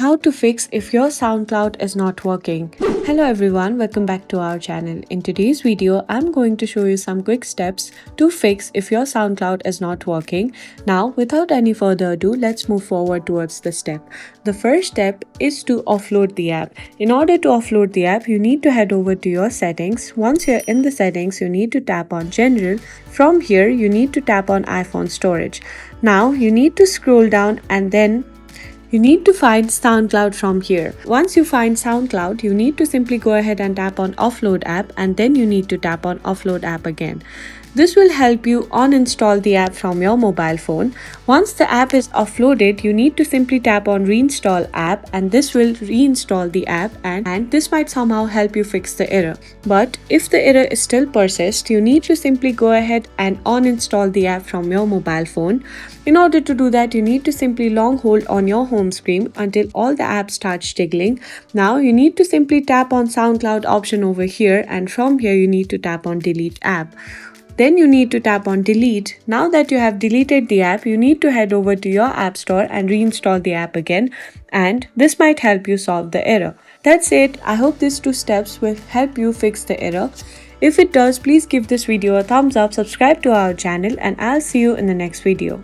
How to fix if your SoundCloud is not working. Hello everyone, welcome back to our channel. In today's video, I'm going to show you some quick steps to fix if your SoundCloud is not working. Now, without any further ado, let's move forward towards the step. The first step is to offload the app. In order to offload the app, you need to head over to your settings. Once you're in the settings, you need to tap on General. From here, you need to tap on iPhone Storage. Now, you need to scroll down and then you need to find SoundCloud from here. Once you find SoundCloud, you need to simply go ahead and tap on Offload App, and then you need to tap on Offload App again. This will help you uninstall the app from your mobile phone. Once the app is offloaded, you need to simply tap on Reinstall App, and this will reinstall the app, and this might somehow help you fix the error. But if the error is still persists, you need to simply go ahead and uninstall the app from your mobile phone. In order to do that, you need to simply long hold on your home screen until all the apps start jiggling. Now you need to simply tap on SoundCloud option over here, and from here you need to tap on Delete App. Then you need to tap on Delete. Now that you have deleted the app, you need to head over to your app store and reinstall the app again, and this might help you solve the error. That's it. I hope these two steps will help you fix the error. If it does, please give this video a thumbs up, subscribe to our channel, and I'll see you in the next video.